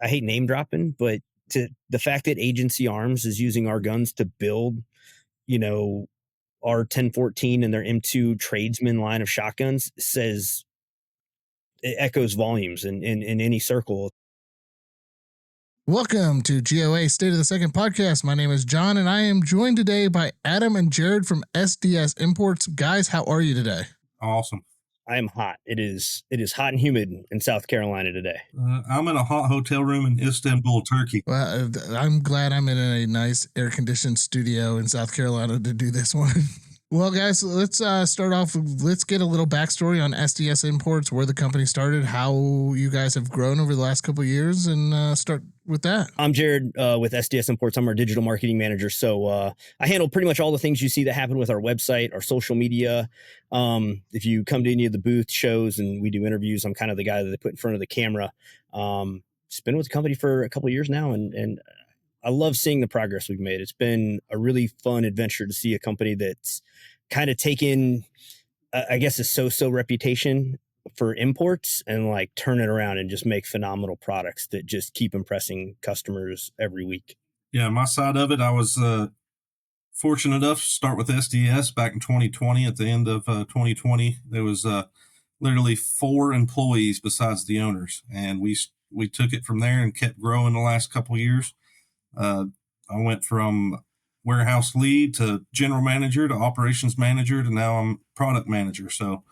I hate name dropping, but the fact that Agency Arms is using our guns to build, you know, our 1014 and their M2 tradesman line of shotguns says it echoes volumes in any circle. Welcome to GOA State of the Second podcast. My name is John, and I am joined today by Adam and Jahred from SDS Imports. Guys, how are you today? Awesome. I am hot. It is hot and humid in South Carolina today. I'm in a hot hotel room in Istanbul, Turkey. Well, I'm glad I'm in a nice air-conditioned studio in South Carolina to do this one. Well, guys, let's start off. Let's get a little backstory on SDS Imports, where the company started, how you guys have grown over the last couple of years, and start with that. I'm Jahred with SDS Imports. I'm our digital marketing manager. So I handle pretty much all the things you see that happen with our website, our social media. If you come to any of the booth shows and we do interviews, I'm kind of the guy that they put in front of the camera. Just been with the company for a couple of years now, and I love seeing the progress we've made. It's been a really fun adventure to see a company that's kind of taken, I guess, a so-so reputation for imports and like turn it around and just make phenomenal products that just keep impressing customers every week. Yeah, my side of it, I was fortunate enough to start with SDS back in 2020. At the end of 2020, there was literally 4 employees besides the owners, and we took it from there and kept growing the last couple of years. I went from warehouse lead to general manager to operations manager to now I'm product manager. So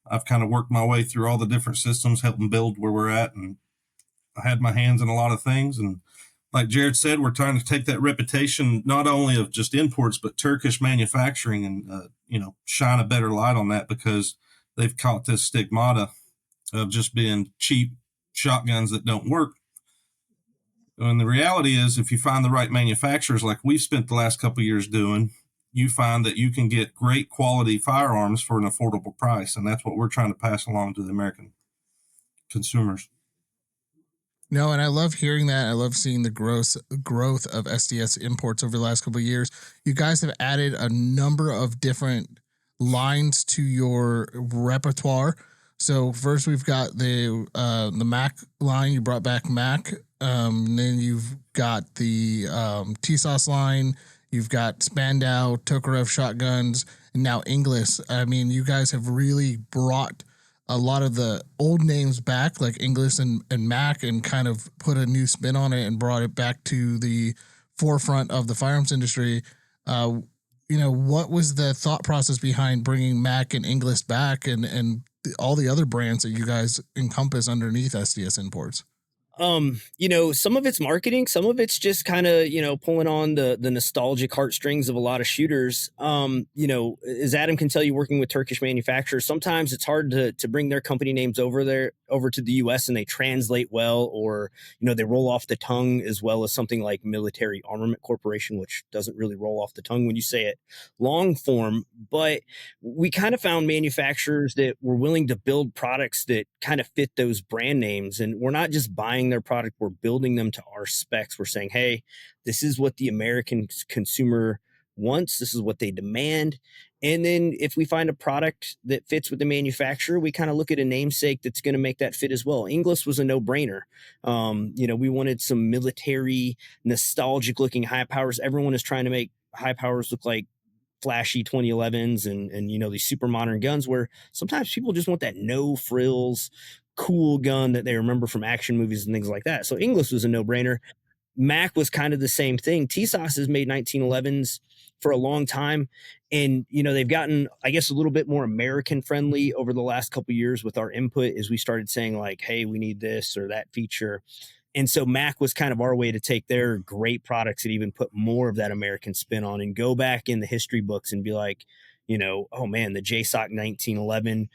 I've kind of worked my way through all the different systems, helping build where we're at. And I had my hands in a lot of things. And like Jahred said, we're trying to take that reputation, not only of just imports, but Turkish manufacturing and, shine a better light on that, because they've caught this stigmata of just being cheap shotguns that don't work. And the reality is, if you find the right manufacturers, like we've spent the last couple of years doing, you find that you can get great quality firearms for an affordable price. And that's what we're trying to pass along to the American consumers. No, and I love hearing that. I love seeing the growth of SDS Imports over the last couple of years. You guys have added a number of different lines to your repertoire. So first we've got the Mac line. You brought back Mac. And then you've got the Tisas line. You've got Spandau, Tokarev shotguns, and now Inglis. I mean, you guys have really brought a lot of the old names back, like Inglis and Mac, and kind of put a new spin on it and brought it back to the forefront of the firearms industry. What was the thought process behind bringing Mac and Inglis back and all the other brands that you guys encompass underneath SDS Imports? Some of it's marketing, some of it's just kind of, pulling on the nostalgic heartstrings of a lot of shooters. As Adam can tell you, working with Turkish manufacturers, sometimes it's hard to bring their company names over to the US and they translate well, or, they roll off the tongue, as well as something like Military Armament Corporation, which doesn't really roll off the tongue when you say it long form. But we kind of found manufacturers that were willing to build products that kind of fit those brand names. And we're not just buying their product, we're building them to our specs. We're saying, hey, this is what the American consumer wants, this is what they demand. And then if we find a product that fits with the manufacturer, we kind of look at a namesake that's going to make that fit as well. Inglis was a no-brainer. We wanted some military, nostalgic looking high powers. Everyone is trying to make high powers look like flashy 2011s and these super modern guns, where sometimes people just want that no frills cool gun that they remember from action movies and things like that. So Inglis was a no-brainer. Mac was kind of the same thing. Tisas has made 1911s for a long time, and they've gotten, I guess, a little bit more American friendly over the last couple of years with our input, as we started saying like, hey, we need this or that feature. And so Mac was kind of our way to take their great products and even put more of that American spin on and go back in the history books and be like, oh man, the JSOC 1911,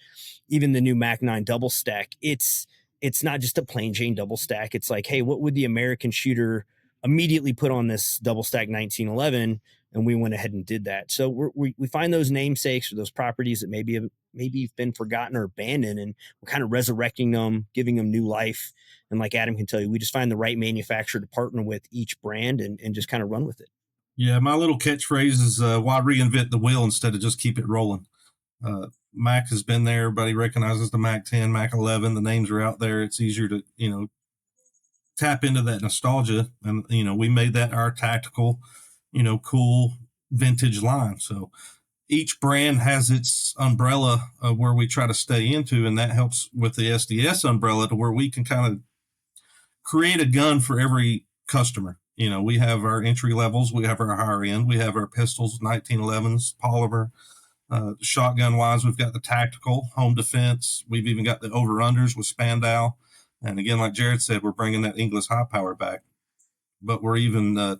even the new Mac 9 double stack, it's not just a plain Jane double stack. It's like, hey, what would the American shooter immediately put on this double stack 1911? And we went ahead and did that. So we find those namesakes or those properties that maybe have been forgotten or abandoned, and we're kind of resurrecting them, giving them new life. And like Adam can tell you, we just find the right manufacturer to partner with each brand and just kind of run with it. Yeah, my little catchphrase is why reinvent the wheel instead of just keep it rolling? Mac has been there. Everybody recognizes the Mac 10, Mac 11. The names are out there. It's easier to, tap into that nostalgia, and we made that our tactical, cool vintage line. So each brand has its umbrella of where we try to stay into, and that helps with the SDS umbrella to where we can kind of create a gun for every customer. We have our entry levels, we have our higher end, we have our pistols, 1911s, polymer. Shotgun wise, we've got the tactical, home defense. We've even got the over unders with Spandau. And again, like Jahred said, we're bringing that English high power back. But we're even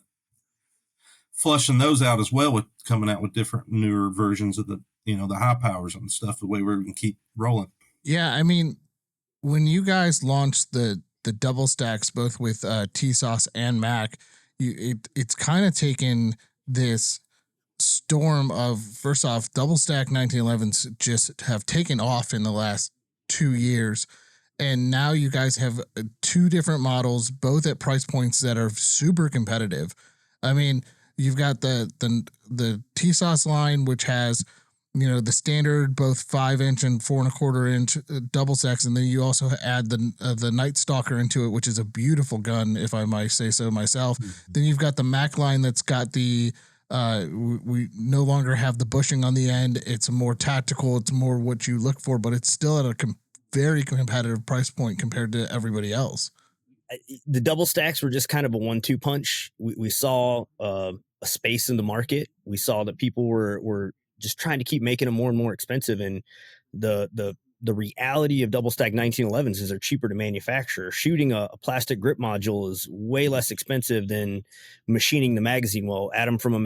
flushing those out as well with coming out with different newer versions of the high powers and stuff, the way we can keep rolling. Yeah, I mean, when you guys launched the double stacks, both with Tisas and Mac, it's kind of taken this storm of, first off, double stack 1911s just have taken off in the last 2 years. And now you guys have two different models, both at price points that are super competitive. I mean, you've got the Tisas line, which has, the standard both 5-inch and 4.25-inch double stacks, and then you also add the Night Stalker into it, which is a beautiful gun, if I might say so myself. Mm-hmm. Then you've got the Mac line that's got the we no longer have the bushing on the end. It's more tactical. It's more what you look for, but it's still at a very competitive price point compared to everybody else. The double stacks were just kind of a 1-2 punch. We saw a space in the market. We saw that people were just trying to keep making them more and more expensive. And the reality of double stack 1911s is they're cheaper to manufacture. Shooting a plastic grip module is way less expensive than machining the magazine. Well, Adam from a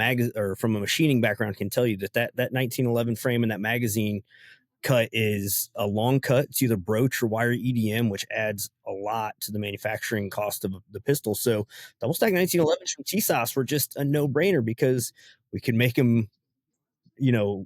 machining background can tell you that 1911 frame and that magazine cut is a long cut. It's either broach or wire EDM, which adds a lot to the manufacturing cost of the pistol. So double stack 1911s from Tisas were just a no-brainer because we could make them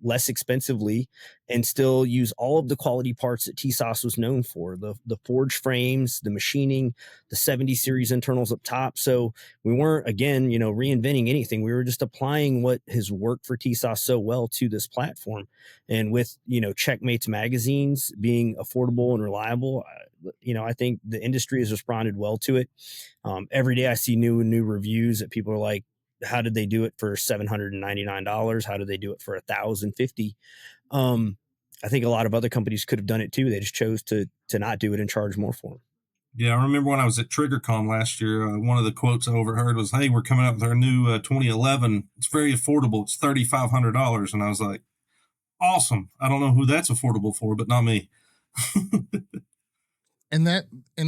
less expensively and still use all of the quality parts that Tisas was known for, the forged frames, the machining, the 70 series internals up top. So we weren't, again, reinventing anything. We were just applying what has worked for Tisas so well to this platform. And with, Checkmate's magazines being affordable and reliable, I think the industry has responded well to it. Every day I see new reviews that people are like, how did they do it for $799? How did they do it for $1,050? I think a lot of other companies could have done it too. They just chose to not do it and charge more for them. Yeah, I remember when I was at TriggerCon last year, one of the quotes I overheard was, "Hey, we're coming out with our new 2011. It's very affordable. It's $3,500." And I was like, awesome. I don't know who that's affordable for, but not me. And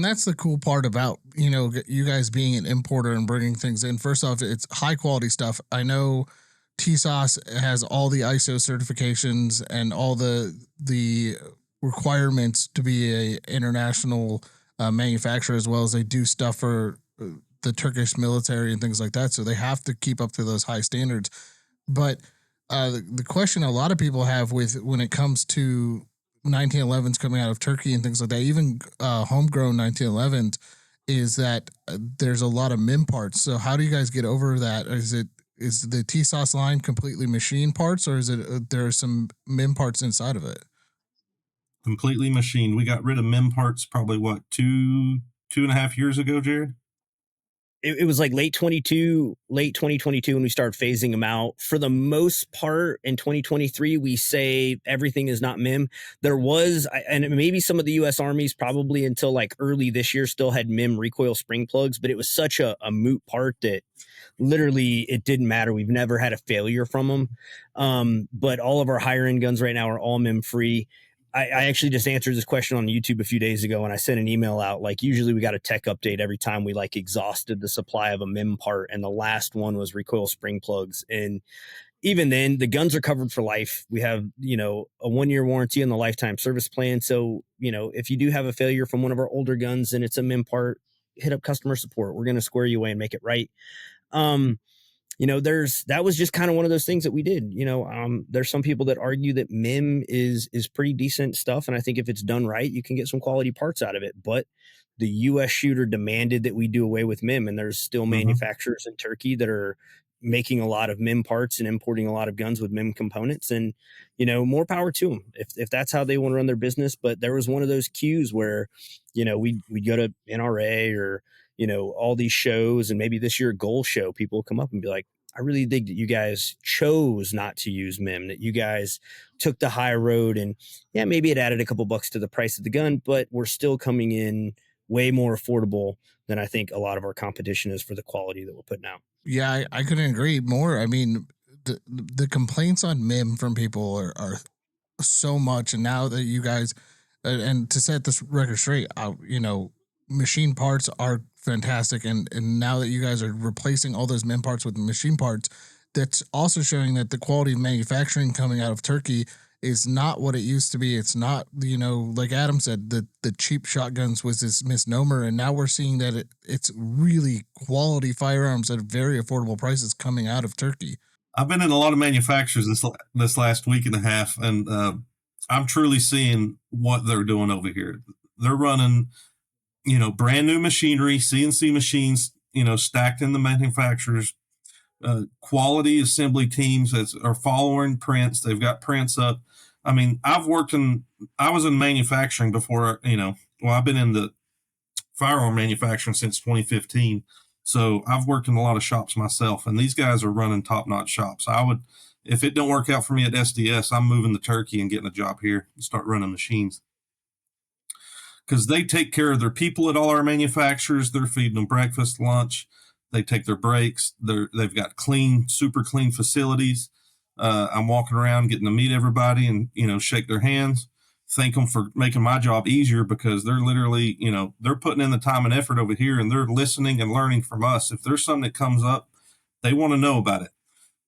that's the cool part about, you guys being an importer and bringing things in. First off, it's high quality stuff. I know Tisas has all the ISO certifications and all the requirements to be a international manufacturer, as well as they do stuff for the Turkish military and things like that. So they have to keep up to those high standards. But the question a lot of people have when it comes to 1911s coming out of Turkey and things like that, even homegrown 1911s, is that there's a lot of MIM parts. So how do you guys get over that? Is the Tisas line completely machine parts, or is it there are some MIM parts inside of it? Completely machined. We got rid of MIM parts probably 2.5 years ago, Jahred? It was like late 2022 when we started phasing them out. For the most part, in 2023, we say everything is not MIM. There was, and maybe some of the U.S. armies probably until like early this year still had MIM recoil spring plugs, but it was such a moot part that literally it didn't matter. We've never had a failure from them. But all of our higher end guns right now are all MIM free. I actually just answered this question on YouTube a few days ago, and I sent an email out. Like, usually we got a tech update every time we like exhausted the supply of a MIM part, and the last one was recoil spring plugs. And even then, the guns are covered for life. We have, a 1-year warranty on the lifetime service plan. So, if you do have a failure from one of our older guns and it's a MIM part, hit up customer support. We're going to square you away and make it right. That was just kind of one of those things that we did. There's some people that argue that MIM is pretty decent stuff, and I think if it's done right, you can get some quality parts out of it. But the U.S. shooter demanded that we do away with MIM, and there's still manufacturers in Turkey that are making a lot of MIM parts and importing a lot of guns with MIM components, and more power to them if that's how they want to run their business. But there was one of those cues where we'd go to NRA or all these shows, and maybe this year goal show, people will come up and be like, I really think that you guys chose not to use MIM, that you guys took the high road, and yeah, maybe it added a couple bucks to the price of the gun, but we're still coming in way more affordable than I think a lot of our competition is for the quality that we're putting out. Yeah, I couldn't agree more. I mean, the complaints on MIM from people are so much, and now that you guys, and to set this record straight, machine parts are fantastic, and now that you guys are replacing all those MIM parts with machine parts, that's also showing that the quality of manufacturing coming out of Turkey is not what it used to be. It's not, like Adam said, the cheap shotguns was this misnomer, and now we're seeing that it's really quality firearms at very affordable prices coming out of Turkey. I've been in a lot of manufacturers this last week and a half, and I'm truly seeing what they're doing over here. They're running, brand new machinery, CNC machines, stacked in the manufacturers, quality assembly teams that are following prints. They've got prints up. I mean, I was in manufacturing before, I've been in the firearm manufacturing since 2015. So I've worked in a lot of shops myself, and these guys are running top-notch shops. If it don't work out for me at SDS, I'm moving to Turkey and getting a job here and start running machines. Because they take care of their people at all our manufacturers. They're feeding them breakfast, lunch. They take their breaks. They've got super clean facilities. I'm walking around getting to meet everybody and, shake their hands, thank them for making my job easier, because they're literally, they're putting in the time and effort over here, and they're listening and learning from us. If there's something that comes up, they want to know about it.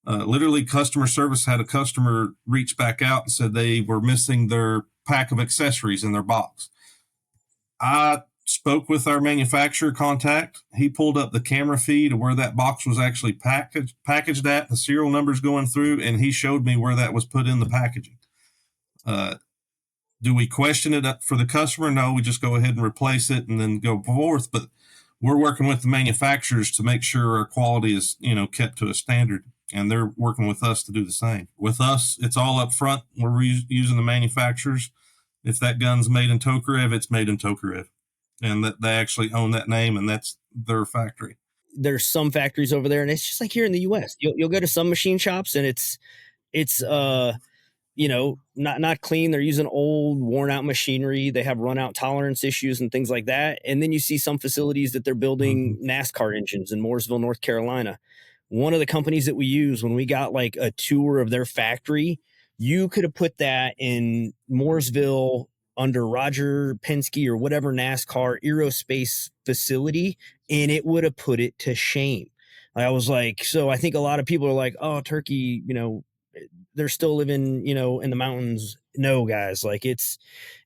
Literally, customer service had a customer reach back out and said they were missing their pack of accessories in their box. I spoke with our manufacturer contact. He pulled up the camera feed of where that box was actually packaged at, the serial numbers going through, and he showed me where that was put in the packaging. Do we question it for the customer? No, we just go ahead and replace it and then go forth. But we're working with the manufacturers to make sure our quality is, kept to a standard, and they're working with us to do the same. With us, it's all up front. We're using the manufacturers. If that gun's made in Tokarev, it's made in Tokarev, and that they actually own that name, and that's their factory. There's some factories over there, and it's just like here in the U.S. You'll go to some machine shops, and it's not clean. They're using old, worn out machinery. They have run out tolerance issues and things like that. And then you see some facilities that they're building NASCAR engines in Mooresville, North Carolina. One of the companies that we use, when we got like a tour of their factory, you could have put that in Mooresville under Roger Penske or whatever NASCAR aerospace facility, and it would have put it to shame. I was like, so I think a lot of people are like, oh, Turkey, they're still living, in the mountains. No, guys, like it's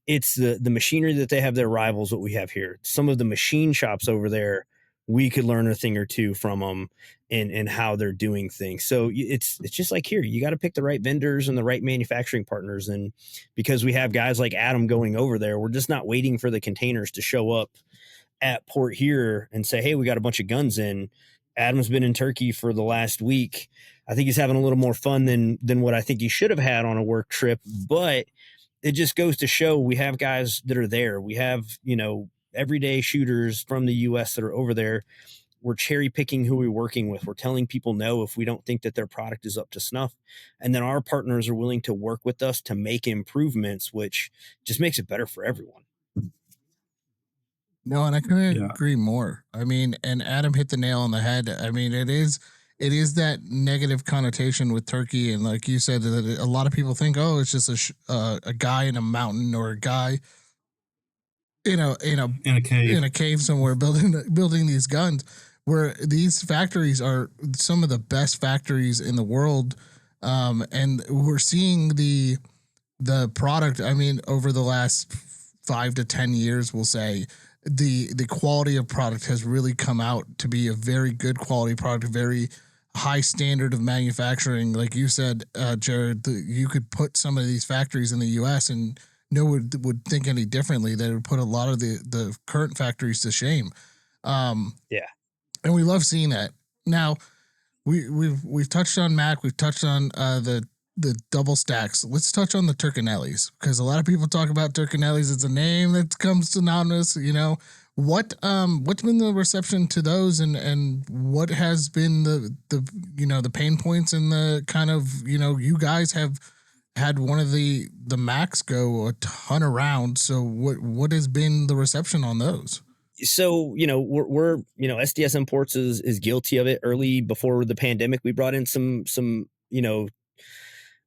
the machinery that they have there rivals what we have here. Some of the machine shops over there, we could learn a thing or two from them and how they're doing things. So it's just like here, you got to pick the right vendors and the right manufacturing partners. And because we have guys like Adam going over there, we're just not waiting for the containers to show up at port here and say, hey, we got a bunch of guns in. Adam's been in Turkey for the last week. I think he's having a little more fun than what I think he should have had on a work trip, but it just goes to show we have guys that are there. We have, everyday shooters from the US that are over there. We're cherry picking who we're working with. We're telling people no if we don't think that their product is up to snuff. And then our partners are willing to work with us to make improvements, which just makes it better for everyone. No, and I couldn't agree more. I mean, and Adam hit the nail on the head. I mean, it is that negative connotation with Turkey, and like you said, that a lot of people think, oh, it's just a guy in a mountain or a guy in a cave somewhere building these guns. Where these factories are some of the best factories in the world, and we're seeing the product. I mean, over the last 5 to 10 years, we'll say. The quality of product has really come out to be a very good quality product, a very high standard of manufacturing. Like you said, Jahred, you could put some of these factories in the U.S. and no one would think any differently. They would put a lot of the current factories to shame. Yeah, and we love seeing that. Now, we've touched on Mac, we've touched on the double stacks. Let's touch on the Turkinellis, because a lot of people talk about Turkinellis. It's a name that comes synonymous. What's been the reception to those, and what has been the pain points, and the kind of, you guys have had one of the Macs go a ton around. So what has been the reception on those? So we're SDS Imports is guilty of it. Early before the pandemic, we brought in some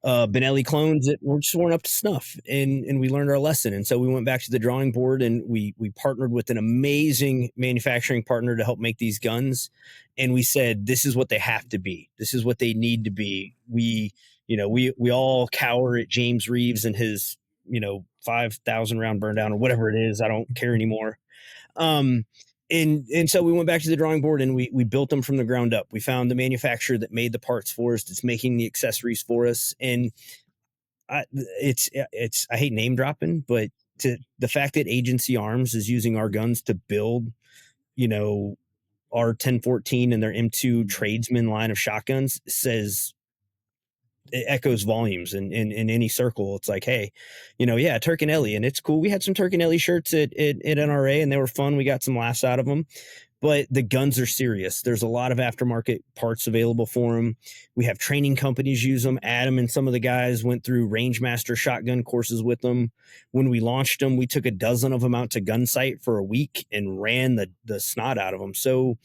Benelli clones that weren't up to snuff, and we learned our lesson. And so we went back to the drawing board, and we partnered with an amazing manufacturing partner to help make these guns. And we said, this is what they have to be. This is what they need to be. We all cower at James Reeves and his 5,000 round burn down or whatever it is. I don't care anymore. Um, and so we went back to the drawing board, and we built them from the ground up. We found the manufacturer that made the parts for us, that's making the accessories for us. And it's I hate name dropping, but the fact that Agency Arms is using our guns to build, our 1014 and their M2 tradesman line of shotguns says, it echoes volumes in any circle. It's like, hey, Turkinelli, and it's cool. We had some Turkinelli shirts at NRA, and they were fun. We got some laughs out of them, but the guns are serious. There's a lot of aftermarket parts available for them. We have training companies use them. Adam and some of the guys went through Rangemaster shotgun courses with them. When we launched them, we took a dozen of them out to gun sight for a week and ran the snot out of them. So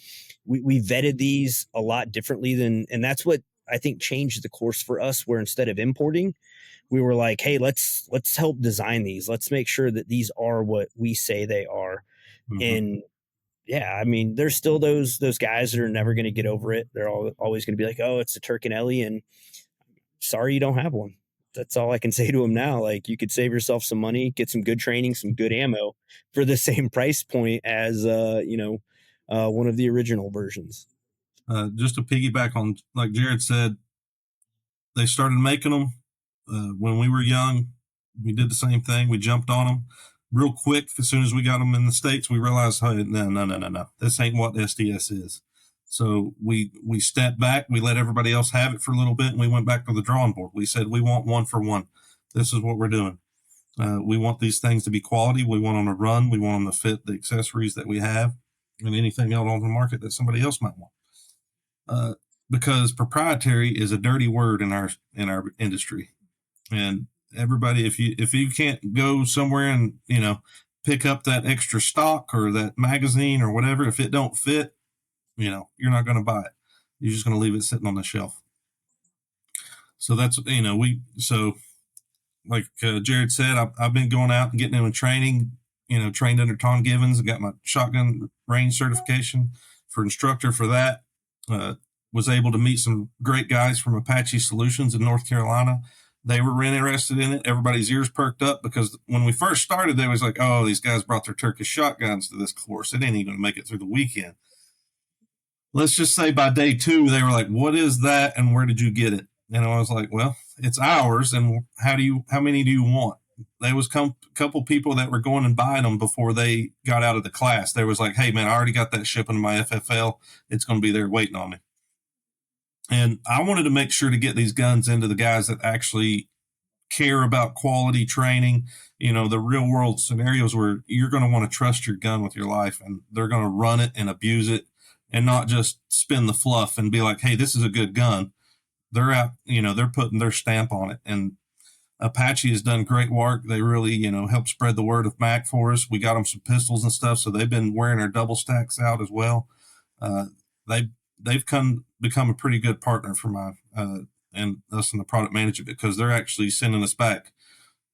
we vetted these a lot differently and that's what I think changed the course for us, where instead of importing, we were like, hey, let's help design these. Let's make sure that these are what we say they are. Mm-hmm. And yeah, I mean, there's still those guys that are never going to get over it. They're always going to be like, oh, it's a Turkinelli, and sorry you don't have one. That's all I can say to them now. Like, you could save yourself some money, get some good training, some good ammo for the same price point as one of the original versions. Just to piggyback on, like Jahred said, they started making them when we were young. We did the same thing. We jumped on them real quick. As soon as we got them in the States, we realized, hey, no. This ain't what SDS is. So we stepped back. We let everybody else have it for a little bit, and we went back to the drawing board. We said, we want one for one. This is what we're doing. We want these things to be quality. We want them to run. We want them to fit the accessories that we have and anything else on the market that somebody else might want. Because proprietary is a dirty word in our industry, and everybody, if you can't go somewhere and pick up that extra stock or that magazine or whatever, if it don't fit, you're not going to buy it. You're just going to leave it sitting on the shelf. So that's like Jahred said, I've been going out and getting into training. Trained under Tom Givens. I got my shotgun range certification for instructor for that. Was able to meet some great guys from Apache Solutions in North Carolina. They were really interested in it. Everybody's ears perked up, because when we first started, they was like, oh, these guys brought their Turkish shotguns to this course. They didn't even make it through the weekend. Let's just say by day 2, they were like, what is that, and where did you get it? And I was like, well, it's ours, and how many do you want? There was a couple people that were going and buying them before they got out of the class. They was like, hey, man, I already got that shipping to my FFL. It's going to be there waiting on me. And I wanted to make sure to get these guns into the guys that actually care about quality training, the real world scenarios where you're going to want to trust your gun with your life, and they're going to run it and abuse it and not just spin the fluff and be like, hey, this is a good gun. They're out, they're putting their stamp on it. And Apache has done great work. They really, helped spread the word of Mac for us. We got them some pistols and stuff, so they've been wearing our double stacks out as well. They've become a pretty good partner for my and us in the product management, because they're actually sending us back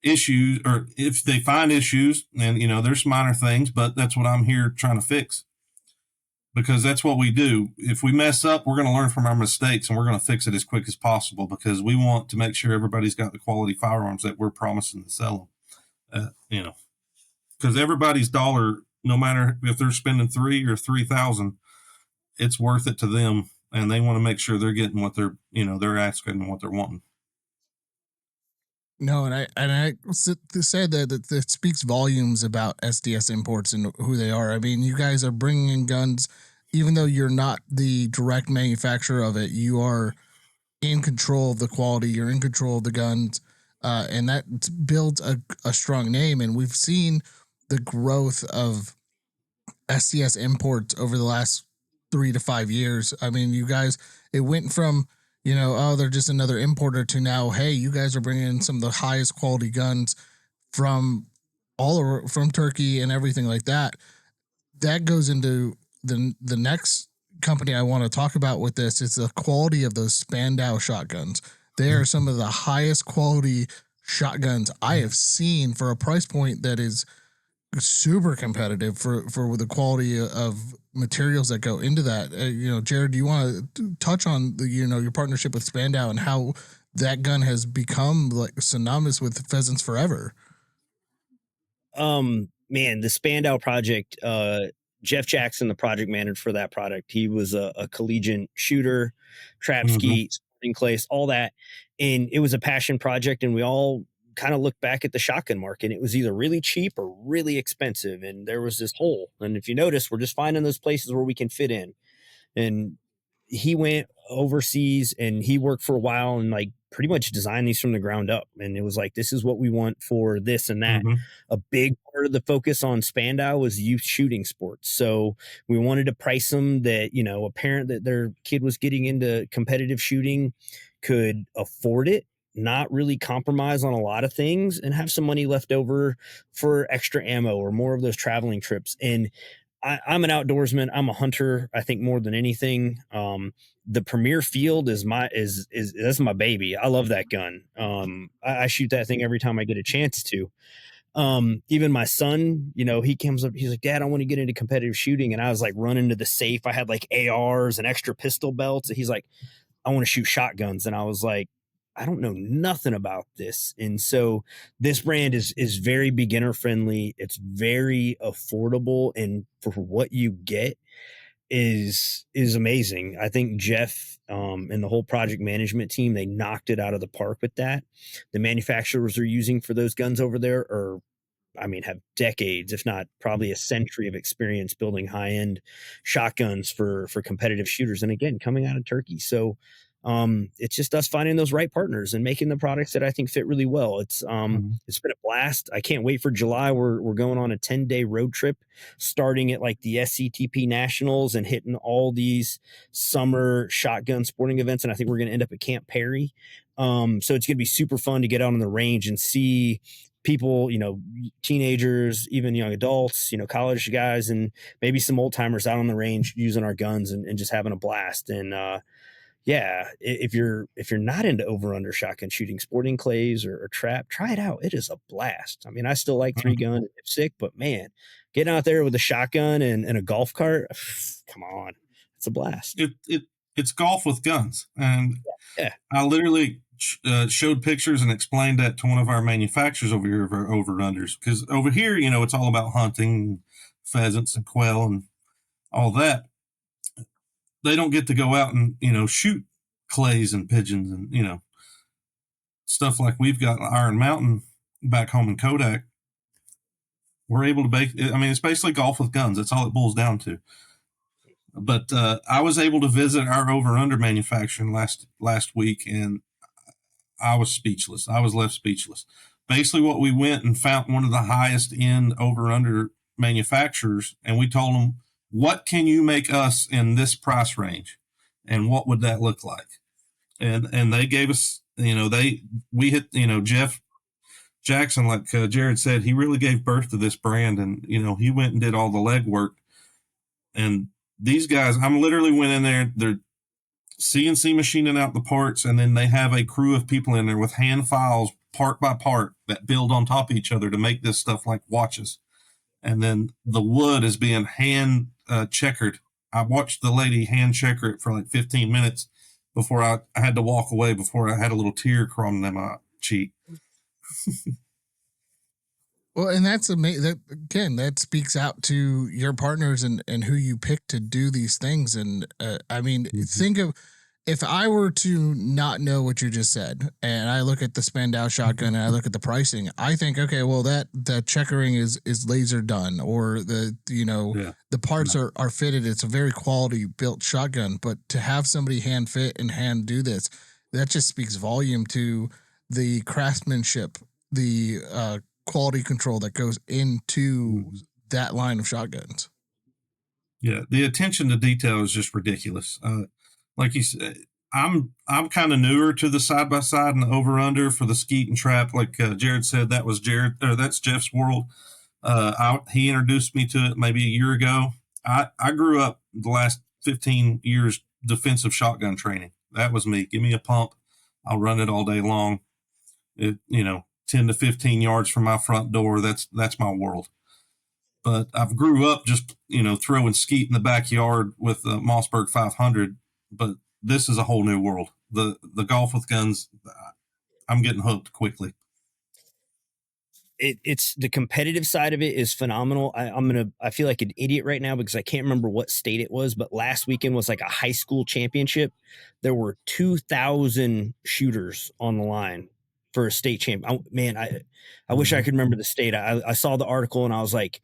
issues, or if they find issues, and there's minor things, but that's what I'm here trying to fix, because that's what we do. If we mess up, we're going to learn from our mistakes, and we're going to fix it as quick as possible, because we want to make sure everybody's got the quality firearms that we're promising to sell them. Because everybody's dollar, no matter if they're spending $3,000 or $3,000, it's worth it to them, and they want to make sure they're getting what they're asking and what they're wanting. No, and I said that speaks volumes about SDS Imports and who they are. I mean, you guys are bringing in guns, even though you're not the direct manufacturer of it. You are in control of the quality. You're in control of the guns, and that builds a strong name. And we've seen the growth of SDS imports over the last 3 to 5 years. I mean, you guys, it went from, oh, they're just another importer to now, hey, you guys are bringing in some of the highest quality guns from all over, from Turkey and everything like that. That goes into the next company I want to talk about with this. It's the quality of those Spandau shotguns. They are some of the highest quality shotguns I have seen for a price point that is super competitive for the quality of materials that go into that. Jahred, do you want to touch on the, your partnership with Spandau and how that gun has become like synonymous with pheasants forever? Man, the Spandau project, Jeff Jackson, the project manager for that product, he was a collegiate shooter, trap Mm-hmm. ski, sporting clays, all that. And it was a passion project. And we all kind of looked back at the shotgun market. It was either really cheap or really expensive. And there was this hole. And if you notice, we're just finding those places where we can fit in. And he went overseas and he worked for a while and like pretty much designed these from the ground up. And it was like, this is what we want for this and that. Mm-hmm. A big part of the focus on Spandau was youth shooting sports. So we wanted to price them that, a parent that their kid was getting into competitive shooting could afford it, not really compromise on a lot of things, and have some money left over for extra ammo or more of those traveling trips. And I'm an outdoorsman. I'm a hunter. I think more than anything, the Premier Field is that's my baby. I love that gun. I shoot that thing every time I get a chance to. Even my son, he comes up, he's like, Dad, I want to get into competitive shooting. And I was like running to the safe. I had like ARs and extra pistol belts. And he's like, I want to shoot shotguns. And I was like, I don't know nothing about this. And so this brand is very beginner friendly. It's very affordable, and for what you get is amazing. I think Jeff and the whole project management team, they knocked it out of the park with that. The manufacturers are using for those guns over there have decades, if not probably a century of experience building high-end shotguns for competitive shooters. And again, coming out of Turkey. So it's just us finding those right partners and making the products that I think fit really well. It's been a blast. I can't wait for July. We're going on a 10-day road trip, starting at like the SCTP Nationals and hitting all these summer shotgun sporting events. And I think we're going to end up at Camp Perry. So it's going to be super fun to get out on the range and see people, teenagers, even young adults, college guys, and maybe some old timers out on the range using our guns and just having a blast. And, if you're not into over under shotgun shooting, sporting clays or trap, try it out. It is a blast. I mean, I still like 3-gun and dipstick, but man, getting out there with a shotgun and a golf cart, come on, it's a blast. It's golf with guns, and yeah. I literally showed pictures and explained that to one of our manufacturers over here of our over unders, because over here, it's all about hunting, pheasants and quail and all that. They don't get to go out and, shoot clays and pigeons and, stuff like we've got Iron Mountain back home in Kodak. We're able to it's basically golf with guns. That's all it boils down to. But I was able to visit our over-under manufacturing last week, and I was speechless. I was left speechless. Basically, what we went and found one of the highest end over-under manufacturers, and we told them, what can you make us in this price range? And what would that look like? And they gave us, we hit, Jeff Jackson, like Jahred said, he really gave birth to this brand, and, he went and did all the legwork. And these guys, I'm literally went in there, they're CNC machining out the parts, and then they have a crew of people in there with hand files, part by part, that build on top of each other to make this stuff like watches. And then the wood is being hand checkered. I watched the lady hand checker it for like 15 minutes before I had to walk away, before I had a little tear crawling down my cheek. Well, and that's amazing. That, again, that speaks out to your partners and who you pick to do these things. And think of, if I were to not know what you just said, and I look at the Spandau shotgun and I look at the pricing, I think, okay, well, that checkering is laser done, or the parts are fitted. It's a very quality built shotgun. But to have somebody hand fit and hand do this, that just speaks volume to the craftsmanship, the quality control that goes into that line of shotguns. Yeah, the attention to detail is just ridiculous. Like you said, I'm kind of newer to the side by side and the over under for the skeet and trap. Like Jahred said, that was Jahred, or that's Jeff's world. He introduced me to it maybe a year ago. I grew up the last 15 years defensive shotgun training. That was me. Give me a pump, I'll run it all day long. 10 to 15 yards from my front door. That's my world. But I've grew up just throwing skeet in the backyard with the Mossberg 500. But this is a whole new world. The golf with guns, I'm getting hooked quickly. It's the competitive side of it is phenomenal. I feel like an idiot right now because I can't remember what state it was, but last weekend was like a high school championship. There were 2,000 shooters on the line for a state champ. I wish I could remember the state. I saw the article and I was like,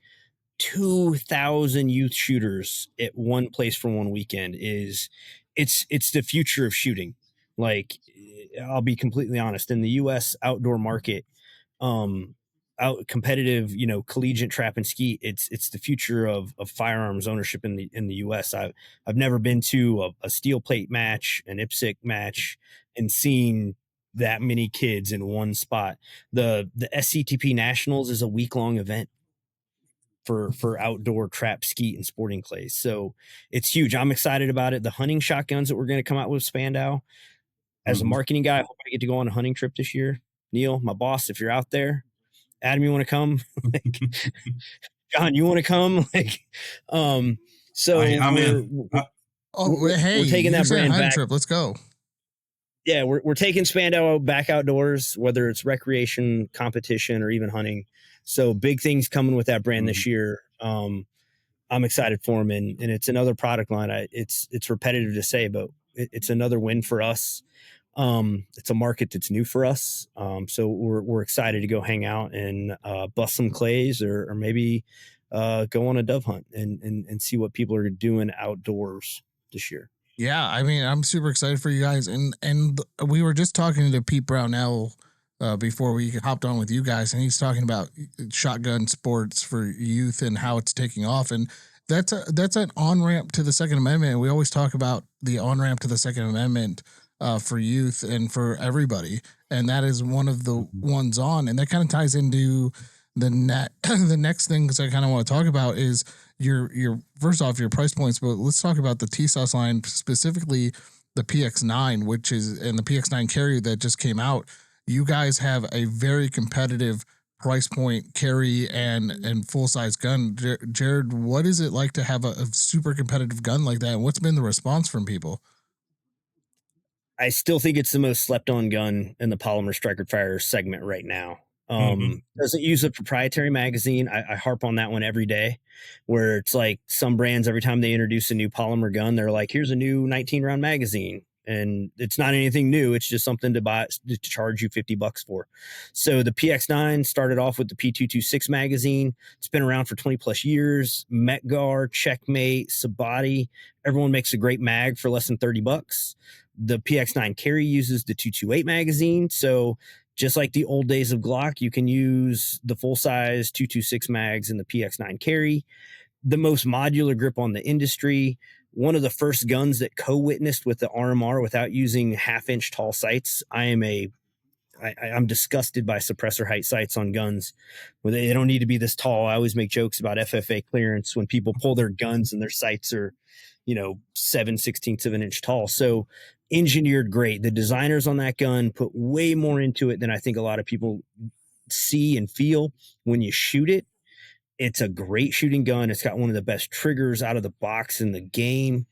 2,000 youth shooters at one place for one weekend it's the future of shooting. Like, I'll be completely honest, in the US outdoor market, out competitive, collegiate trap and skeet, it's the future of firearms ownership in the US. I've never been to a steel plate match, an IPSC match, and seen that many kids in one spot. The SCTP Nationals is a week-long event for outdoor trap, skeet, and sporting clays. So it's huge. I'm excited about it. The hunting shotguns that we're going to come out with Spandau. As a marketing guy, I hope I get to go on a hunting trip this year. Neil, my boss, if you're out there, Adam, you want to come? Like, John, you want to come? So I'm in. We're taking that brand back. Trip. Let's go. Yeah, we're taking Spandau back outdoors, whether it's recreation, competition, or even hunting. So big things coming with that brand this year. I'm excited for them, and it's another product line. It's repetitive to say, but it's another win for us. It's a market that's new for us. So we're excited to go hang out and bust some clays, or maybe go on a dove hunt and see what people are doing outdoors this year. Yeah, I mean, I'm super excited for you guys, and we were just talking to Pete Brownell before we hopped on with you guys, and he's talking about shotgun sports for youth and how it's taking off, and that's an on ramp to the Second Amendment. We always talk about the on ramp to the Second Amendment for youth and for everybody, and that is one of the ones on, and that kind of ties into the next things I kind of want to talk about is your first off your price points, but let's talk about the Tisas line, specifically the PX9, which is, and the PX9 carry that just came out. You guys have a very competitive price point carry and full size gun. Jahred, what is it like to have a super competitive gun like that? And what's been the response from people? I still think it's the most slept on gun in the polymer striker fire segment right now. Doesn't use a proprietary magazine. I harp on that one every day, where it's like some brands, every time they introduce a new polymer gun, they're like, here's a new 19 round magazine. And it's not anything new. It's just something to buy, to charge you $50 for. So the PX9 started off with the P226 magazine. It's been around for 20 plus years. Metgar, Checkmate, Sabati. Everyone makes a great mag for less than $30. The PX9 carry uses the 228 magazine. So just like the old days of Glock, you can use the full-size 226 mags in the PX9 carry. The most modular grip on the industry. One of the first guns that co-witnessed with the RMR without using half-inch tall sights. I'm disgusted by suppressor height sights on guns. Where they don't need to be this tall. I always make jokes about FFA clearance when people pull their guns and their sights are, 7/16 of an inch tall. So engineered great. The designers on that gun put way more into it than I think a lot of people see and feel when you shoot it. It's a great shooting gun. It's got one of the best triggers out of the box in the game.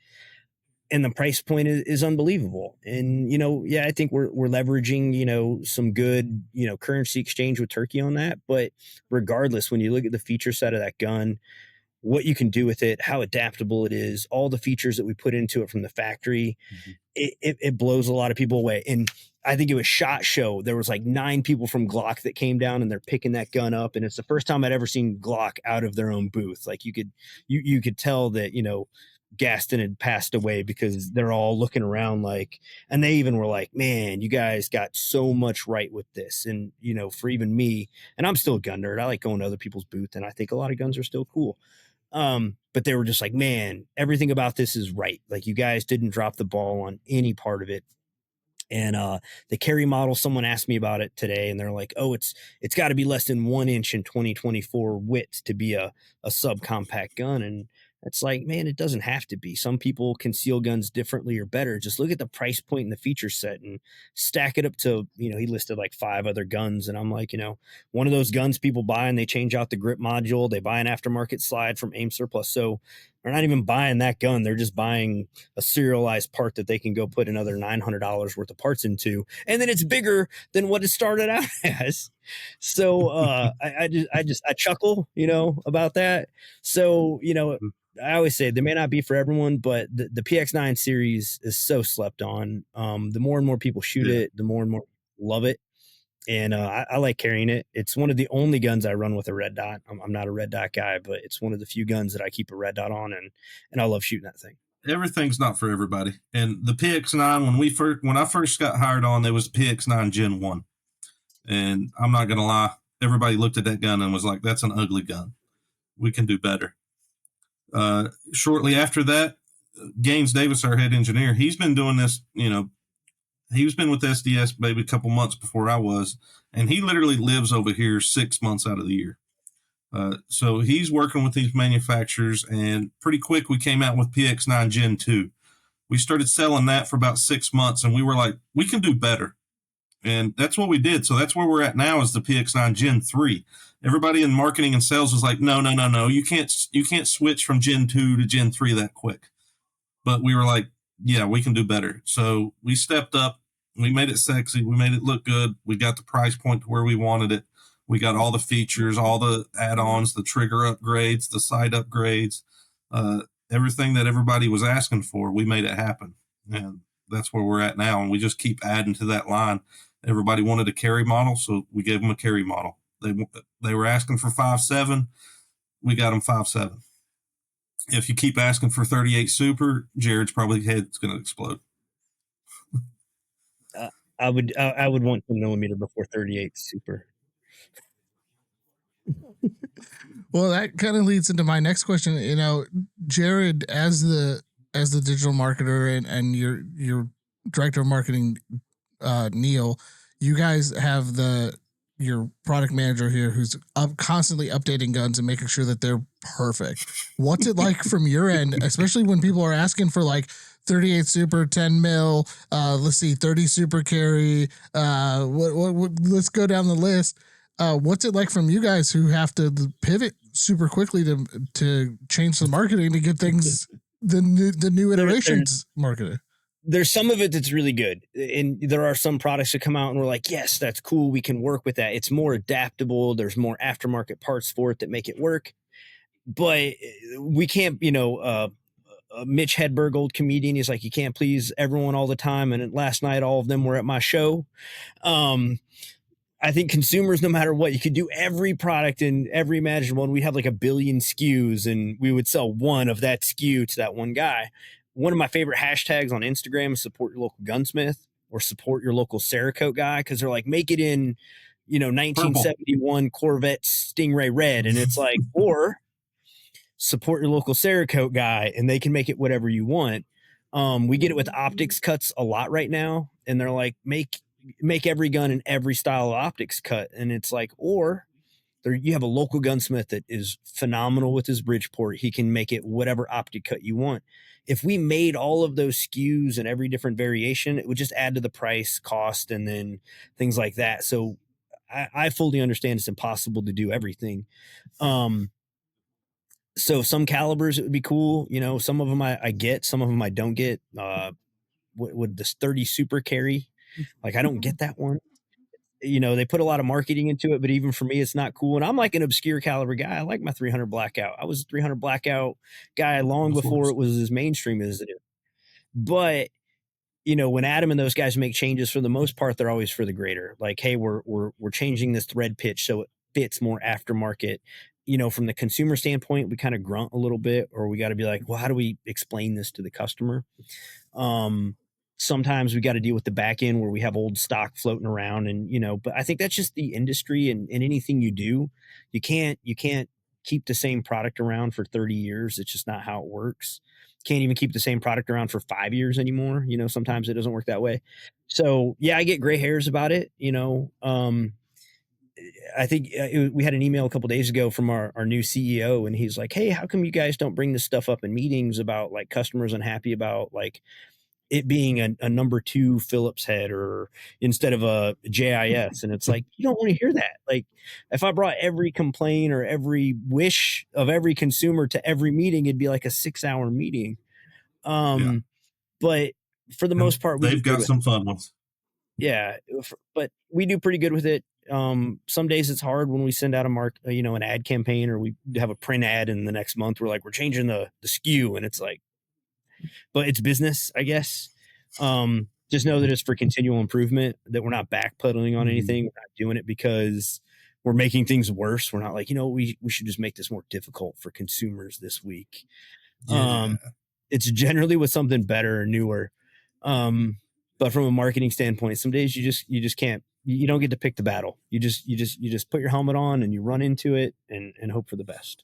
And the price point is unbelievable. And, I think we're leveraging, some good, currency exchange with Turkey on that. But regardless, when you look at the feature set of that gun, what you can do with it, how adaptable it is, all the features that we put into it from the factory, it blows a lot of people away. And I think it was SHOT Show. There was like 9 people from Glock that came down and they're picking that gun up. And it's the first time I'd ever seen Glock out of their own booth. Like you could tell that, Gaston had passed away because they're all looking around like, and they even were like, man, you guys got so much right with this. And, for even me, and I'm still a gun nerd, I like going to other people's booth and I think a lot of guns are still cool. But they were just like, man, everything about this is right. Like, you guys didn't drop the ball on any part of it. And the carry model, someone asked me about it today, and they're like, oh, it's got to be less than 1 inch in 2024 width to be a subcompact gun. And it's like, man, it doesn't have to be. Some people conceal guns differently or better. Just look at the price point and the feature set and stack it up to, he listed like 5 other guns. And I'm like, one of those guns people buy and they change out the grip module, they buy an aftermarket slide from Aim Surplus. So they're not even buying that gun. They're just buying a serialized part that they can go put another $900 worth of parts into. And then it's bigger than what it started out as. So I chuckle, about that. So, I always say they may not be for everyone, but the PX9 series is so slept on. The more and more people shoot it, the more and more love it. And I like carrying it. It's one of the only guns I run with a red dot. I'm not a red dot guy, but it's one of the few guns that I keep a red dot on, and I love shooting that thing. Everything's not for everybody. And the PX9, when I first got hired on, there was PX9 Gen 1. And I'm not going to lie, everybody looked at that gun and was like, that's an ugly gun. We can do better. Shortly after that, Gaines Davis, our head engineer, he's been doing this, he's been with SDS maybe a couple months before I was, and he literally lives over here 6 months out of the year. So he's working with these manufacturers, and pretty quick we came out with PX9 Gen 2. We started selling that for about 6 months, and we were like, we can do better. And that's what we did. So that's where we're at now, is the PX9 Gen 3. Everybody in marketing and sales was like, no. You can't switch from Gen 2 to Gen 3 that quick. But we were like, yeah, we can do better. So we stepped up. We made it sexy. We made it look good. We got the price point to where we wanted it. We got all the features, all the add-ons, the trigger upgrades, the sight upgrades, everything that everybody was asking for. We made it happen. And that's where we're at now. And we just keep adding to that line. Everybody wanted a carry model, so we gave them a carry model. They were asking for 5.7. We got them 5.7. If you keep asking for 38 Super, Jahred's probably head's going to explode. I would want 2mm before 38 Super. Well, that kind of leads into my next question. Jahred, as the digital marketer and your director of marketing, Neil, you guys have your product manager here who's constantly updating guns and making sure that they're perfect. What's it like from your end, especially when people are asking for like 38 Super, 10 mil, let's see, 30 Super carry, what let's go down the list. What's it like from you guys who have to pivot super quickly to change the marketing to get things the new iterations marketed? There's some of it that's really good, and there are some products that come out and we're like, yes, that's cool, we can work with that. It's more adaptable. There's more aftermarket parts for it that make it work, but we can't, Mitch Hedberg, old comedian, he's like, you can't please everyone all the time. And last night, all of them were at my show. I think consumers, no matter what, you could do every product in every imaginable, and we'd have like 1 billion SKUs, and we would sell one of that SKU to that one guy. One of my favorite hashtags on Instagram is support your local gunsmith or support your local Cerakote guy, because they're like, make it in, 1971 Corvette Stingray red. And it's like, or support your local Cerakote guy and they can make it whatever you want. We get it with optics cuts a lot right now. And they're like, make every gun in every style of optics cut. And it's like, or you have a local gunsmith that is phenomenal with his Bridgeport. He can make it whatever optic cut you want. If we made all of those SKUs and every different variation, it would just add to the price, cost, and then things like that. So I fully understand it's impossible to do everything. So some calibers, it would be cool. Some of them I get, some of them I don't get. Would this 30 Super carry? Like, I don't get that one. They put a lot of marketing into it, but even for me, it's not cool. And I'm like an obscure caliber guy. I like my 300 Blackout. I was a 300 Blackout guy long before it was as mainstream as it is. But, when Adam and those guys make changes, for the most part, they're always for the greater. Like, hey, we're changing this thread pitch so it fits more aftermarket. From the consumer standpoint, we kind of grunt a little bit, or we got to be like, well, how do we explain this to the customer? Sometimes we got to deal with the back end where we have old stock floating around, and but I think that's just the industry, and anything you do, you can't keep the same product around for 30 years. It's just not how it works. Can't even keep the same product around for 5 years anymore. Sometimes it doesn't work that way. So yeah, I get gray hairs about it. I think we had an email a couple days ago from our new CEO, and he's like, "Hey, how come you guys don't bring this stuff up in meetings about like customers unhappy about like it being a number 2 Phillips head or instead of a JIS?" And it's like, you don't want to hear that. Like, if I brought every complaint or every wish of every consumer to every meeting, it'd be like a 6-hour meeting. But for the most part, we do they've good got with some it. fun ones. Yeah, but we do pretty good with it. Some days it's hard when we send out an ad campaign, or we have a print ad, and the next month we're like, we're changing the SKU, and it's like, but it's business, I guess. Just know that it's for continual improvement, that we're not backpedaling on anything. We're not doing it because we're making things worse. We're not like, we should just make this more difficult for consumers this week. Yeah. It's generally with something better or newer. But from a marketing standpoint, some days you just can't, you don't get to pick the battle. You just put your helmet on and you run into it and hope for the best.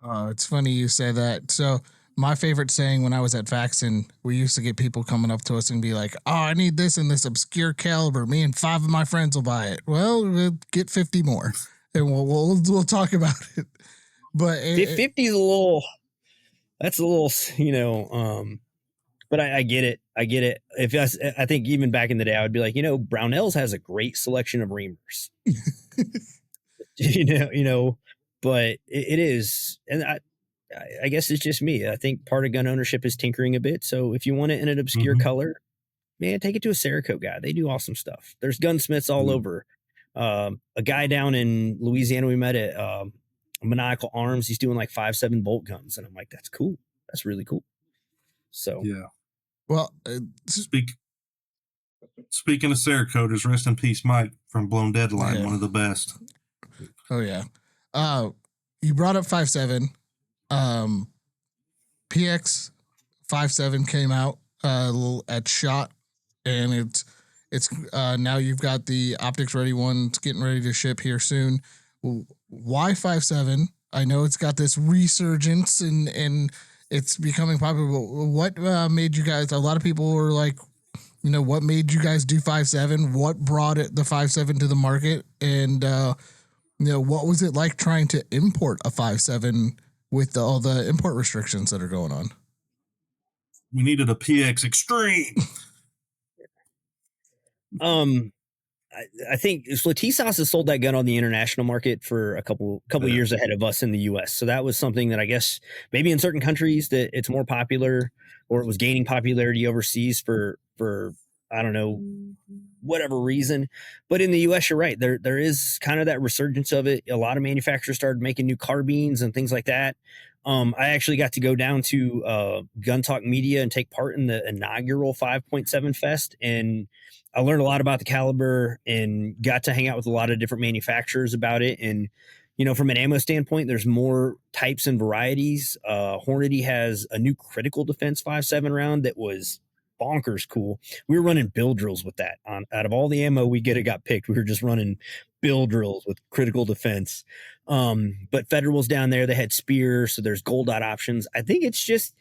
It's funny you say that. So my favorite saying when I was at Faxon, we used to get people coming up to us and be like, "Oh, I need this in this obscure caliber. Me and 5 of my friends will buy it." Well, we'll get 50 more, and we'll talk about it. But 50 is a little. That's a little, but I get it. I get it. I think even back in the day, I would be like, Brownells has a great selection of reamers. But it is, and I guess it's just me. I think part of gun ownership is tinkering a bit. So if you want it in an obscure color, man, take it to a Cerakote guy. They do awesome stuff. There's gunsmiths all over. A guy down in Louisiana we met at Maniacal Arms, he's doing like 5.7 bolt guns, and I'm like, that's cool. That's really cool. So yeah. Well, speaking of Cerakoters, rest in peace, Mike from Blown Deadline, one of the best. Oh yeah. You brought up 5.7. PX 5.7 came out at SHOT, and it's now you've got the optics ready one. It's getting ready to ship here soon. Why 5.7? I know it's got this resurgence and it's becoming popular. What made you guys? A lot of people were like, what made you guys do 5.7? What brought the 5.7 to the market? And what was it like trying to import a 5.7 with all the import restrictions that are going on? We needed a PX Extreme. I think Tisas has sold that gun on the international market for a couple years ahead of us in the US. So that was something that I guess maybe in certain countries that it's more popular, or it was gaining popularity overseas for I don't know, whatever reason. But in the US, you're right. There is kind of that resurgence of it. A lot of manufacturers started making new carbines and things like that. I actually got to go down to Gun Talk Media and take part in the inaugural 5.7 Fest, and I learned a lot about the caliber and got to hang out with a lot of different manufacturers about it. And, from an ammo standpoint, there's more types and varieties. Hornady has a new critical defense 5.7 round that was bonkers cool. We were running bill drills with that. Out of all the ammo it got picked. We were just running bill drills with critical defense. But Federal's down there. They had Spear, so there's gold dot options. I think it's just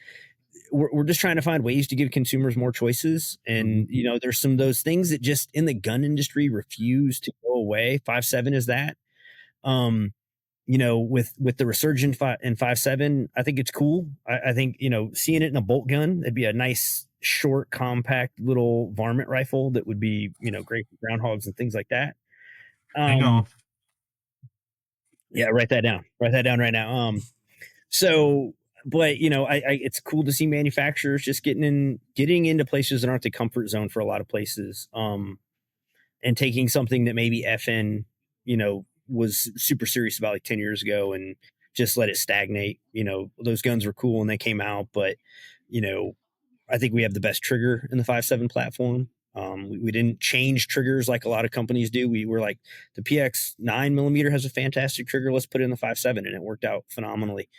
we're just trying to find ways to give consumers more choices. And, there's some of those things that just in the gun industry refuse to go away. 5.7 is that. With the resurgent in 5.7, I think it's cool. I think, seeing it in a bolt gun, it'd be a nice, short, compact little varmint rifle that would be, great for groundhogs and things like that. Hang on. Yeah, write that down. Write that down right now. But it's cool to see manufacturers just getting into places that aren't the comfort zone for a lot of places, and taking something that maybe FN, was super serious about like 10 years ago and just let it stagnate. Those guns were cool when they came out, but I think we have the best trigger in the 5.7 platform. We didn't change triggers like a lot of companies do. We were like, the PX 9mm has a fantastic trigger. Let's put it in the 5.7, and it worked out phenomenally.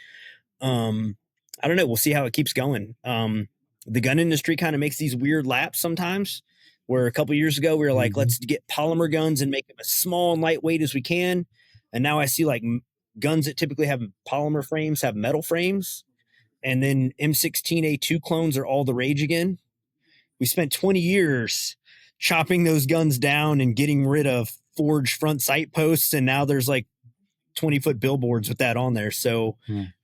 I don't know. We'll see how it keeps going. The gun industry kind of makes these weird laps sometimes, where a couple years ago we were like, let's get polymer guns and make them as small and lightweight as we can. And now I see like guns that typically have polymer frames have metal frames, and then M16A2 clones are all the rage again. We spent 20 years chopping those guns down and getting rid of forged front sight posts, and now there's like 20-foot billboards with that on there. So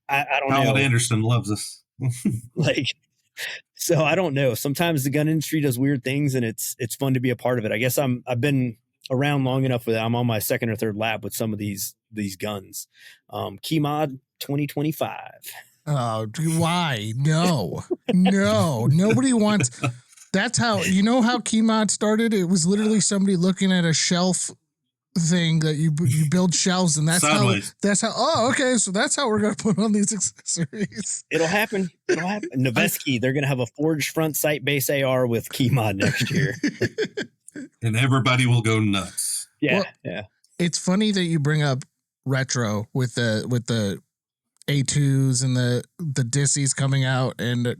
I don't know. Howard Anderson loves us. Like, so I don't know. Sometimes the gun industry does weird things, and it's fun to be a part of it. I guess I've been around long enough with it. I'm on my second or third lap with some of these guns. Key Mod 2025. Oh, why? No, nobody wants. That's how, you know how Key Mod started? It was literally somebody looking at a shelf thing that you build shelves, and that's Sideways. how. Oh, okay, so that's how we're gonna put on these accessories. It'll happen. Noveski, they're gonna have a forged front sight base AR with Key Mod next year. And everybody will go nuts. Yeah, Well, yeah. It's funny that you bring up retro with the A2s and the Dissies coming out, and Adam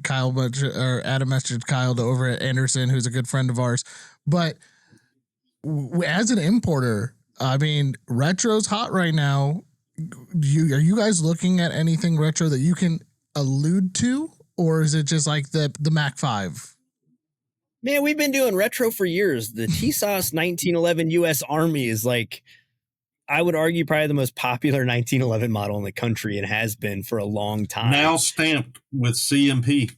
messaged Kyle over at Anderson, who's a good friend of ours. But as an importer, I mean, retro's hot right now. Are you guys looking at anything retro that you can allude to, or is it just like the Mac 5? Man, we've been doing retro for years. The Tisas 1911 U.S. Army is like, I would argue, probably the most popular 1911 model in the country, and has been for a long time. Now stamped with CMP.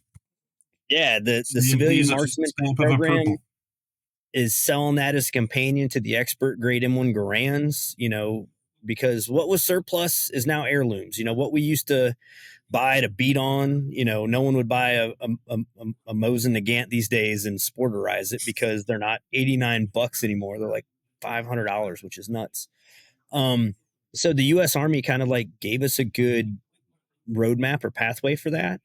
Yeah, the CMP civilian is a marksman stamp of program approval. is selling that as a companion to the expert grade M1 Garands, you know, because what was surplus is now heirlooms. You know, what we used to buy to beat on, you know, no one would buy a Mosin Nagant these days and sporterize it because they're not $89 anymore. They're like $500, which is nuts. So the U.S. Army kind of like gave us a good roadmap or pathway for that.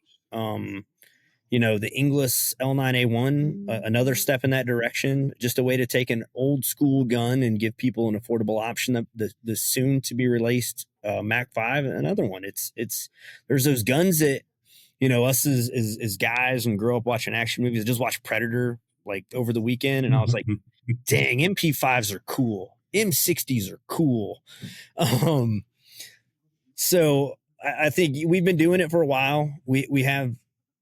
You know, the Inglis L9A1, another step in that direction, just a way to take an old school gun and give people an affordable option. The soon to be released Mac 5, another one. It's there's those guns that, you know, us as guys and grow up watching action movies. I just watched Predator like over the weekend, and I was like, dang, MP5s are cool. M60s are cool. So I think we've been doing it for a while. We have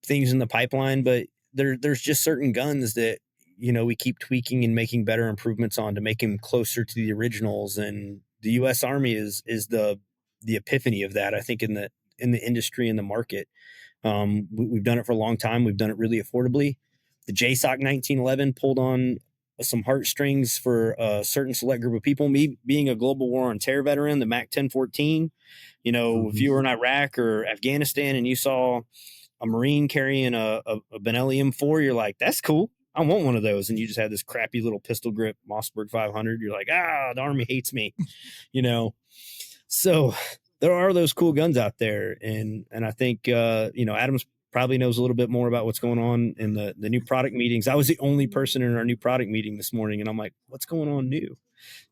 things in the pipeline, but there's just certain guns that, you know, we keep tweaking and making better improvements on to make them closer to the originals. And the U.S. Army is the epiphany of that, I think, in the industry and the market. We've done it for a long time. We've done it really affordably. The JSOC 1911 pulled on some heartstrings for a certain select group of people. Me being a global war on terror veteran, the Mac 1014, you know, if you were in Iraq or Afghanistan and you saw a Marine carrying a Benelli M4, you're like, that's cool. I want one of those. And you just had this crappy little pistol grip Mossberg 500. You're like, the Army hates me, you know? So there are those cool guns out there. And I think, you know, Adams probably knows a little bit more about what's going on in the new product meetings. I was the only person in our new product meeting this morning, and I'm like, what's going on new?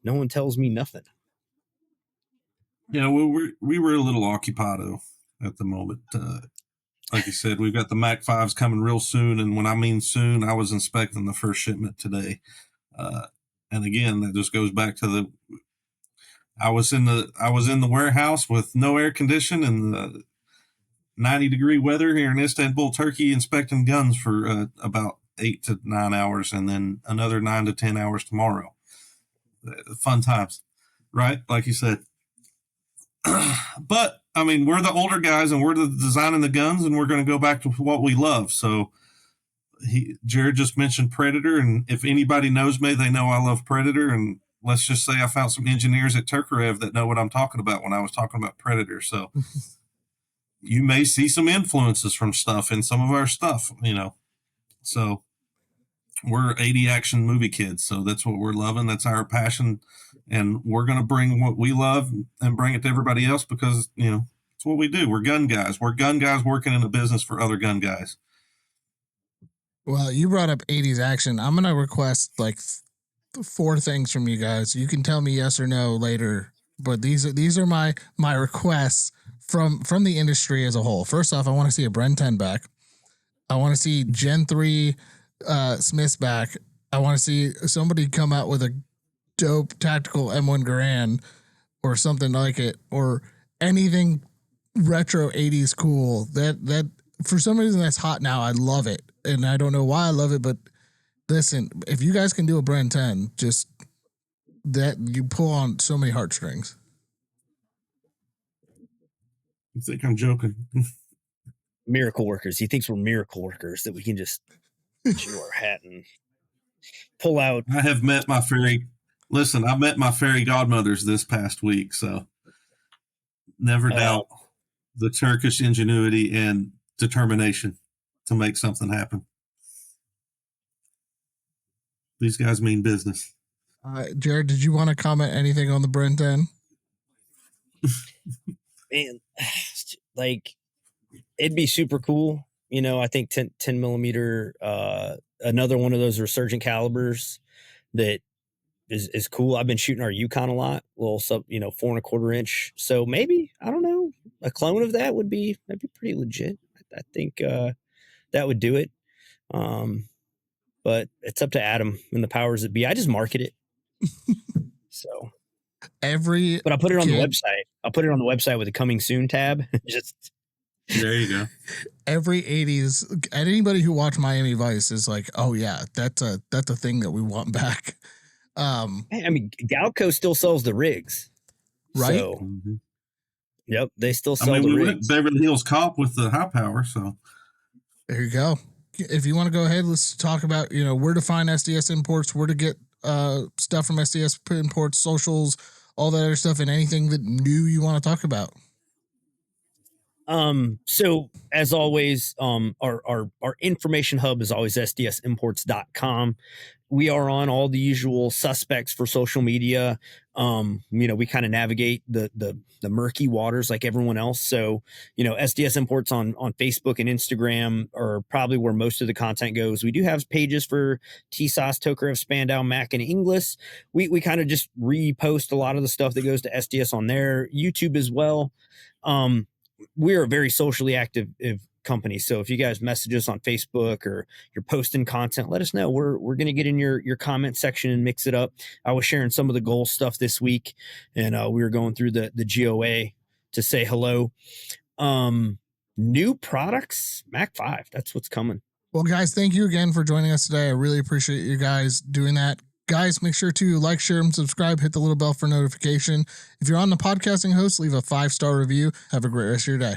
No one tells me nothing. Yeah, well, we were a little occupado at the moment. Like you said, we've got the Mac 5s coming real soon, and when I mean soon, I was inspecting the first shipment today. And again, that just goes back to I was in the warehouse with no air condition and the 90-degree weather here in Istanbul, Turkey, inspecting guns for about 8 to 9 hours, and then another 9 to 10 hours tomorrow. Fun times, right? Like you said. But I mean, we're the older guys, and we're designing the guns, and we're going to go back to what we love. So Jahred just mentioned Predator, and if anybody knows me, they know I love Predator. And let's just say I found some engineers at Turkarev that know what I'm talking about when I was talking about Predator. So you may see some influences from stuff in some of our stuff, you know. So we're 80 action movie kids, so that's what we're loving. That's our passion, and we're going to bring what we love and bring it to everybody else because, you know, it's what we do. We're gun guys. We're gun guys working in a business for other gun guys. Well, you brought up 80s action. I'm going to request like 4 things from you guys. You can tell me yes or no later, but these are my requests from the industry as a whole. First off, I want to see a Bren 10 back. I want to see Gen 3 Smiths back. I want to see somebody come out with a dope tactical M1 Garand or something like it, or anything retro 80s cool. That for some reason that's hot now. I love it. And I don't know why I love it, but listen, if you guys can do a Bren 10, just that you pull on so many heartstrings. You think I'm joking? Miracle workers. He thinks we're miracle workers, that we can just show our hat and pull out. I have met my fairy. Listen, I met my fairy godmothers this past week, so never doubt the Turkish ingenuity and determination to make something happen. These guys mean business. Jahred, did you want to comment anything on the Bren 10? Man, like, it'd be super cool. You know, I think 10 millimeter, another one of those resurgent calibers that is cool. I've been shooting our Yukon a lot, little 4.25 inch. So maybe, I don't know, a clone of that that'd be pretty legit. I think that would do it. But it's up to Adam and the powers that be. I just market it. So but I'll put it on the website. I'll put it on the website with the coming soon tab. Just there you go. Every 80s, anybody who watched Miami Vice is like, oh yeah, that's a thing that we want back. I mean, Galco still sells the rigs, right? So, yep, they still sell the we rigs. Went Beverly Hills Cop with the high power, so there you go. If you want to go ahead, let's talk about where to find SDS imports, where to get stuff from SDS imports, socials, all that other stuff, and anything that new you want to talk about. So as always, our information hub is always sdsimports.com. We are on all the usual suspects for social media. We kind of navigate the murky waters like everyone else. So, SDS Imports on Facebook and Instagram are probably where most of the content goes. We do have pages for Tisas, Tokarev, Spandau, Mac, and Inglis. We kind of just repost a lot of the stuff that goes to SDS on there. YouTube as well. We're a very socially active company. So if you guys message us on Facebook or you're posting content, let us know. We're going to get in your comment section and mix it up. I was sharing some of the goal stuff this week, and we were going through the GOA to say hello. New products, Mac 5. That's what's coming. Well, guys, thank you again for joining us today. I really appreciate you guys doing that. Guys, make sure to like, share, and subscribe. Hit the little bell for notification. If you're on the podcasting host, leave a 5-star review. Have a great rest of your day.